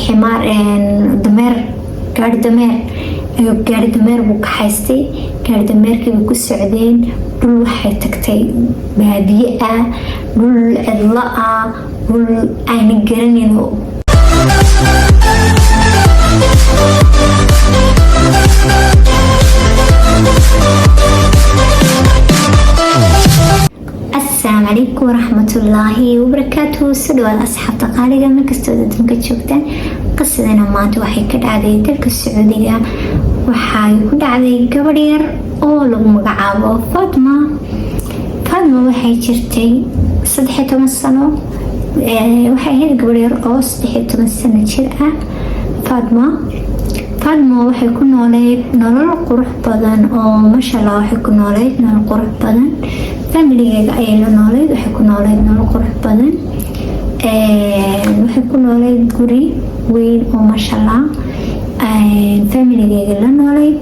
حمار دمير gaari dameer buu ka haystay. gaari dameerkii buu ku socdeen dhul waxay tagtay baadiye ah, dhul cidlo ah, dhul ayna garanaynin. السلام عليكم ورحمة الله وبركاته. سلوى أصحاب قالقة من كستودة مكتشوفتان قصدنا مانتو waxay ka dhacday dalka Sacuudiga. waxay ku dhacday gabar yar oo lagu magacaabo Fatma waxay jirtay 13 sano. waxay ahayd gabar yar oo 13 sano jir ah. Fatma waxay ku nooleed nolol qurux badan oo masha Allah waxay ku nooleed nolol qurux badan. familigeeda ayay la nooleed, waxay ku nooleed nolol qurux badan. waxay ku nooleed guri weyn oo masha Allah familigeeda la nooleed.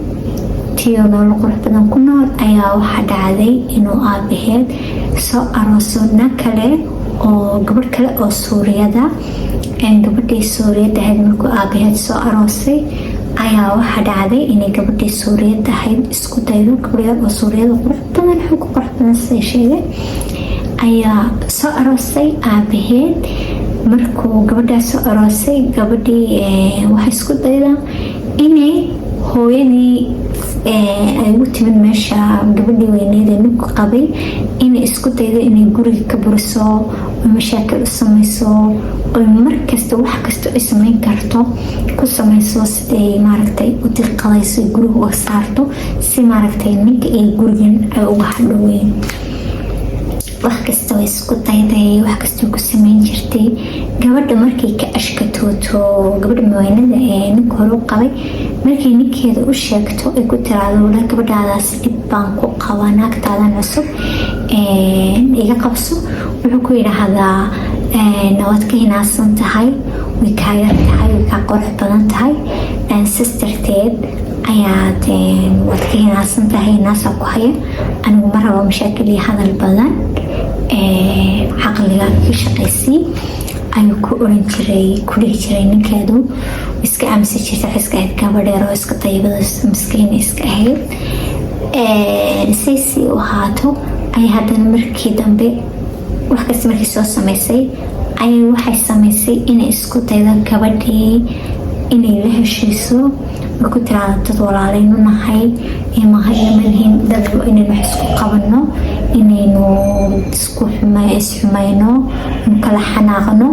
tiyo nolol qurux badan ku nool ayaa waxa dhacday inuu aabaheed soo arooso na kale oo gabadh kale oo Suuriyada. gabadhii Suuriyada ahayd markuu aabaheed soo aroosay ayaa waxa dhacday inay gabadhii Suuriyada ahayd isku daydo. gabadh oo Suuriyada qurux badan xog qurux badan sheegay ayaa soo aroosay aabaheed. markuu gabadhaas soo aroosay gabadhii waxa isku dayda inay hooyadii ay ugu timid meesha gabadhii weyneed ee ninku qabay inay isku daydo inay guriga ka buriso oo mashaakil u samayso oo markasta wax kasta ay samayn karto ku samayso sidee maaragtay u dirqadayso guriga uga saarto si maaragtay ninka ay gurigan ay uga hadhoween. wax kasta way isku dayday, wax kasta ku samayn jirtay. gabadha markay ka ashkatooto gabadha weynada ee ninka hore u qabay markay ninkeeda u sheegto ay ku tiraahdo gabadhaadaas dhib baan ku qabaa, naagtaadan cusub iga qabso, wuxuu ku yidhaahdaa waad ka hinaasan tahay, way kaa yar tahay, way kaa qurux badan tahay, sisterteed ayaad waad ka hinaasan tahay, hinaasaa ku haya, anigu ma rabo mashaakil iyo hadal badan, caqliga ka shaqaysii ayuu ku oran jiray, ku dhihi jiray. ninkeedu iska aaminsan jirtay, iska ahayd gabadheer oo iska dayibada miskiin iska ahayd. si u ahaato ay haddana markii dambe wax kasta markii soo samaysay ayay waxay samaysay inay isku daydo gabadhii inay la heshiiso. markuu tiraahdo dad walaaleynu nahay malhin dad inaynu wax isku qabano, inaynu isxumayno, kala xanaaqno.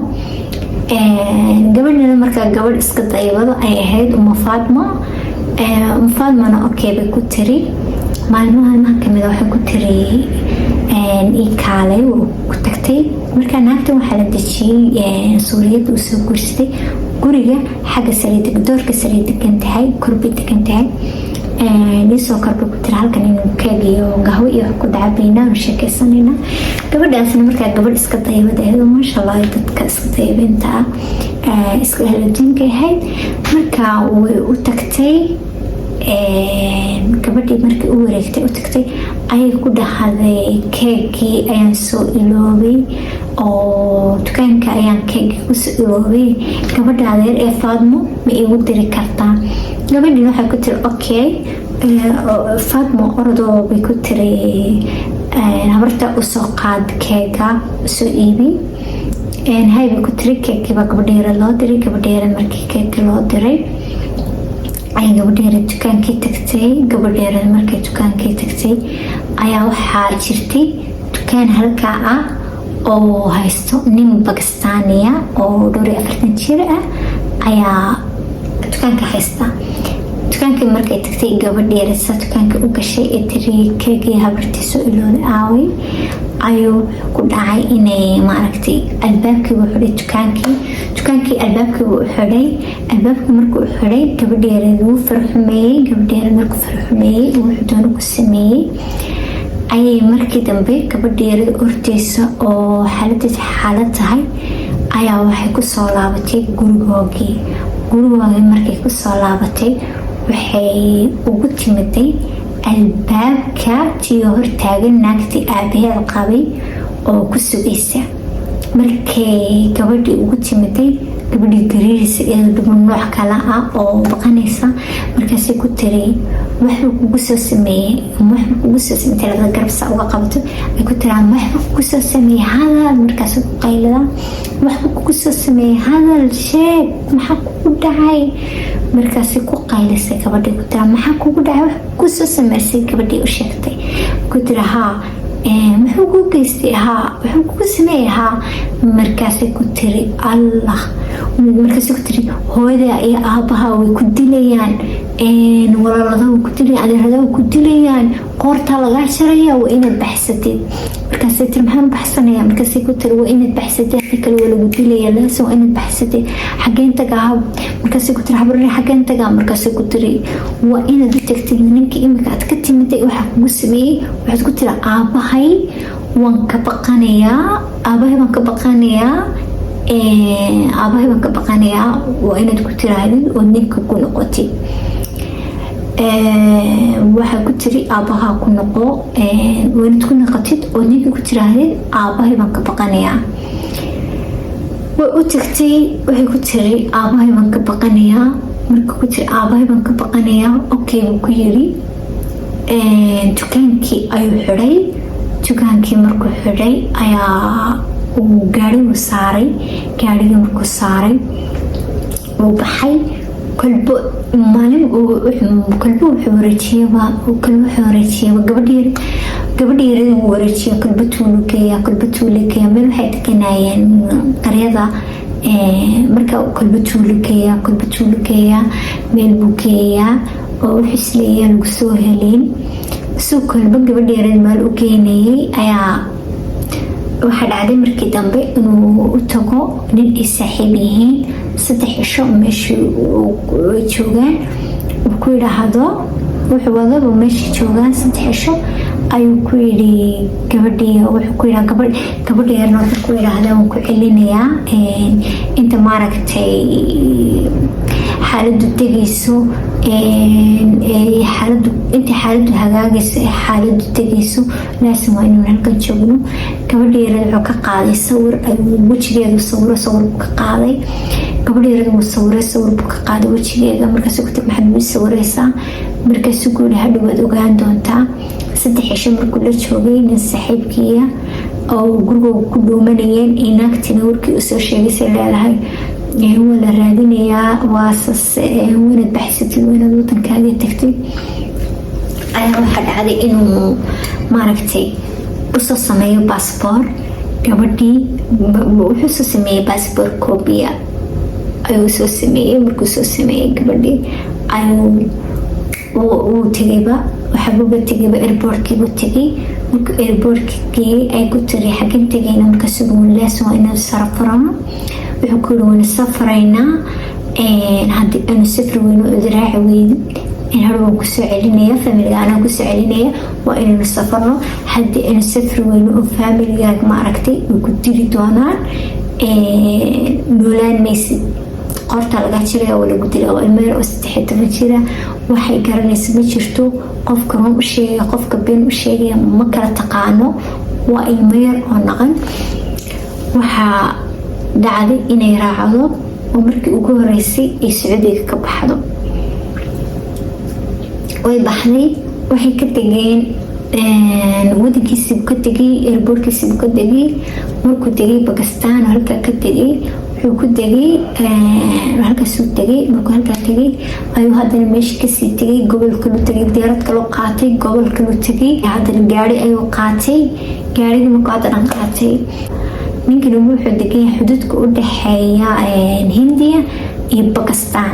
gabadhina markaa gabadh iska dayibado ay ahayd Uma Fatmana okay bay ku tiri. maalmaha kamida waxay ku tiri kaalay ku tagtay. markaa naagtan waxaa la dejiyey Suuriyada u soo guursatay guriga xagga saliid doorka saliid degan tahay, korbi degan tahay. soo korba ku tiri halkan inuu keeg iyo qahwo iyo wax ku dhacabayna oo sheekaysanayna. gabadhaasna markaa gabadh iska dayibad ahayd oo masha Allah dadka iska dayibinta iska halaajinka ahayd. markaa way u tagtay gabadhii markii u wareegtay u tagtay ayay ku dhahday keegii ayaan soo iloobay oo dukaanka ayaan keegii kusoo iloobay, gabadha adeer ee Fatmo ma igu diri kartaa? gabadhii waxay ku tiri okay. Fatmo orodoo bay ku tiri habarta usoo qaad keega usoo iibi. hay bay ku tiri keegii baa gabadheera loo diray. gabadheera markii keegii loo diray ay gabadheera dukaankii tagtay. gabadheera markay dukaankii tagtay ayaa waxaa jirtay dukaan halkaa ah oo haysto nin Bakistaaniya oo 40 jir ah ayaa dukaanka haysta. dukaankii markay tagtay gabadheera dukaanka u gashay ee tiri keegii habartiisu ilooday aaway ayuu ku dhacay inay maaragtay albaabkii uu xidhay dukaankii albaabkii uu xidhay. albaabkii markuu xidhay gabadheera wuu farxumeeyey. gabadheera markuu farxumeeyey wuxuu doona ku sameeyey ayay markii dambe gabadheera horteysa oo xaalad tahay ayaa waxay ku soo laabatay gurigoogii markay ku soo laabatay waxay ugu timiday albaabka tiyo hortaagan naagtii aabaheed qabay oo ku sugaysa. markay gabadhii ugu timiday gabadhii gariirisa iyadoo dhiban nooc kale ah oo baqanaysa markaasay ku tiri waxba kugu soo sameeyey waxba kugu soo sameeyey talada garabsa uga qabto ay ku tiraa waxba kugu soo sameeyey hadal markaas ku qaylada waxba kugu soo sameeyey hadal sheeg maxaa kugu dhacay markaas ku qaylisay gabadhii ku tiraa maxaa kugu dhacay wax kugu soo sameysay gabadhii u sheegtay ku tiraa haa muxuu ku geystay haa wuxuu kugu sameeyey haa markaasay ku tiri allah markaasay ku tiri hooyada iyo aabaha way ku dilayaan walaalada way ku dilayaan adeerada way ku dilayaan qoorta lagaa jaraya waa inaad baxsatid markaasay tiri maxaan baxsanaya markaasay ku tiri waa inaad baxsatid hadii kale waa lagu dilaya laasin waa inaad baxsatid xageen tagaa markaasay ku tiri habarri xageen tagaa markaasay ku tiri waa inaad u tagtid ninkii imika aad ka timiday waxa kugu sameeyey waxaad ku tiri aabahay waan ka baqanayaa aabahay waan ka baqanayaa waa inaad ku tirahdid oo ninka ku noqotid waxaa ku tiri aabaha ku noqo waa inaad ku noqotid oo ninka ku tirahdid aabahay baan ka baqanayaa way u tagtay waxay ku tiri aabahay baan ka baqanayaa marka ku tiri aabahay baan ka baqanayaa okay buu ku yiri dukaankii ayuu xidhay dukaankii markuu xidhay ayaa gaarigu saaray gaarigii markuu saaray uu baxay kolbo maalin kolbo wuxuu wareejiyay gabadhii yarada uu wareejiyay kolbo tuuligeeya meel waxay deganayeen qaryada marka kolbo tuuligeeya meel buu geeyaa oo wuxuu isleeyaa lagu soo heleyn suu kolbo gabadhii yarada meel u geynayay ayaa waxaa dhacday markii dambe inuu u tago nin ay saaxiib yihiin 3 cisho meeshii joogaan uu ku yidhaahdo wuxuu wadaba meeshii joogaan 3 cisho ayuu ku yidhi gabadhii wuxuu ku yidhaha gabadha yarna wuxuu ku yidhaahdaa waan ku celinayaa inta maaragtay xaaladu tegayso inta xaaladu hagaagayso xaaladu tegayso laasin waa inuu halkan joogno gabadha yarada wuxuu ka qaaday sawir ayuu wejigeedu sawir buu ka qaaday gabadha yarada wuu sawir buu ka qaaday wejigeeda markaasuu ku tiri maxaad wii sawiraysaa markaasuu ku yidhi hadhow waad ogaan doontaa 3 cisho markuu la joogay nin saaxiibkiiya oo gurigooda ku dhuumanayeen inaagtina warkii usoo sheegaysay leedahay waa la raadinayaa waasas wanaad baxsatid wanaad wadankaaga tagtid ayaa waxaa dhacday inuu maaragtay usoo sameeyo baasboor gabadhii wuxuu soo sameeyey baasboor koobiya ayuu soo sameeyey markuu soo sameeyey gabadhii uu tegayba waxabuuba tegayba airboortkiibu tegay markuu airboortkii ay ku tiri xagin tegayna markaasugu laasin waa inaan sarafurano wuxuu ku yiri waan safaraynaa haddii aanu safri weyno idraaci weydin harwaan kusoo celinaya familiga anaa kusoo celinaya waa inaynu safarno haddii aanu safri weyno oo familigaaga ma aragtay way ku dili doonaan noolaan maysid qorta laga jiraya waa lagu dila waa ilmeer oo 13 jira waxay garanaysa ma jirto qofka run u sheegaya qofka been u sheegaya ma kala taqaano waa ilmeer oo naqan waxaa dhacday inay raacdo oo markii ugu horeysay ay Sacuudiga ka baxdo way baxday waxay ka tageen wadankiisii ka tagay airportkiisii ka tagay markuu tagay Pakistan halka ka tagay wuxuu ku tagay halkaasuu tagay markuu halkaa tagay ayuu haddana meesha kasii tagay gobolka lu tagay diyaarad kaloo qaatay gobolka lu tagay haddana gaari ayuu qaatay gaarigii markuu haddana qaatay ninkana wuxuu degay xuduudka u dhaxeeya Hindiya iyo Pakistan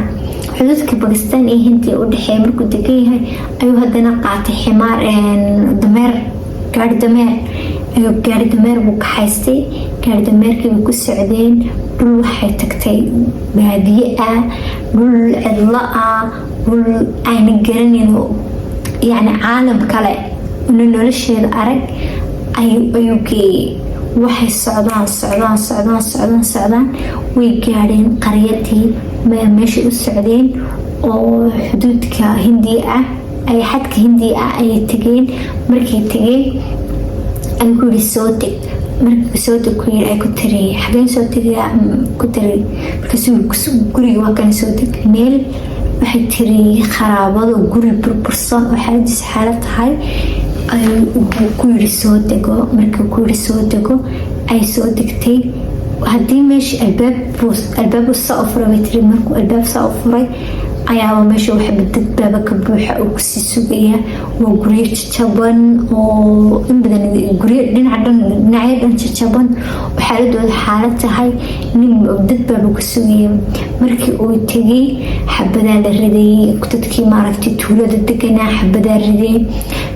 xuduudka Pakistan iyo Hindiya u dhaxeeya markuu degan yahay ayuu haddana qaatay ximaar dameer gaari dameer buu ka haystay gaari dameerkii ku socdeen dhul waxay tagtay baadiye ah dhul cidla ah dhul ayna garanaynin yani caalam kale nolosheeda arag ayuu geeyay waxay socdaan way gaadheen qaryadii meesha u socdeen oo xuduudka Hindiya ah ay xadka Hindiya ah ay tageen markay tageen ay ku soo deg marka soo degay ay ku tiri xageen soo tegay ku tiri markaasuu guriga waa kan soo degay meel waxay tiri kharaabado guri burbursan oo xaalad tahay ayuu ku yiri soo dego marka ku yiri soo dego ay soo degtay haddii meesha albaab saa u furay bay tiri markuu albaab saa u furay ayaaba meesha waxa dad baaba ka buuxa oo kusii sugaya waa guryo jajaban oo in badan guryo dhinacyo dhan jajaban oo xaaladooda xaalad tahay nin dad baaba ku sugaya markii uu tegay xabadaa la riday dadkii maaragtay tuulada deganaa xabadaa riday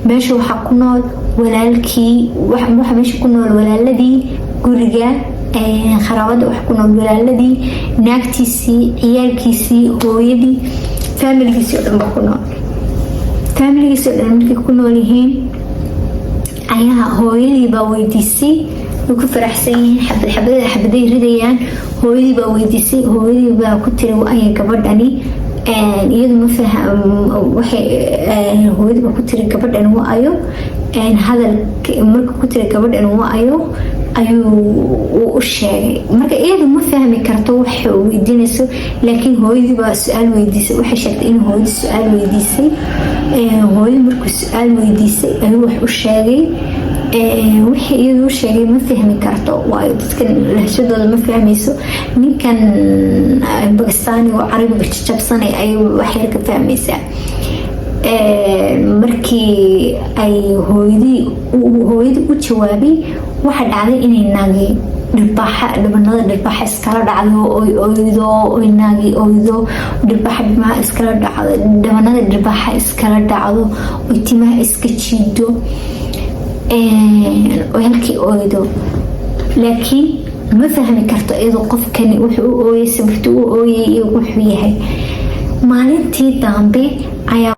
meesha waxaa ku nool walaalkii waxa meesha ku nool walaaladii guriga kharaabada wax ku nool walaaladii naagtiisii ciyaalkiisii hooyadii faamiligiisii oo dhan ba ku nool faamiligiisii oo dhan markay ku nool yihiin ayaa hooyadii baa weydiisay way ku faraxsan yihiin xabaday ridayaan hooyadii baa weydiisay hooyadii baa ku tiri aya gabadhani iyadu ma faham waxay hooyadii baa ku tiri gabadhan waa ayo hadal marka ku tiri gabadhan waa ayo ayuu u sheegay marka iyadu ma fahmi karto waxa uu weydiinayso laakiin hooyadii baa su-aal weydiisay waxay sheegtay in hooyadii su-aal weydiisay hooyadii markuu su-aal weydiisay ayuu wax u sheegay wixii iyadu u sheegay ma fahmi karto waayo dadkan lahshadooda ma fahmayso ninkan bakistaani oo carabiga jajabsanay ayuu waxyar ka fahmaysaa markii ay hooyadii u jawaabay waxa dhacday inay naagi dhibanada dhirbaxa iskala dhacdo oydo naagi oydo dhirbaxa iskala dhacdo dhibanada dhirbaxa iskala dhacdo oy timaha iska jiido halkii oydo laakiin ma fahmi karto iyadoo qofkani wuxuu u ooyay sababta u ooyay iyo wuxuu yahay maalintii dambe ayaa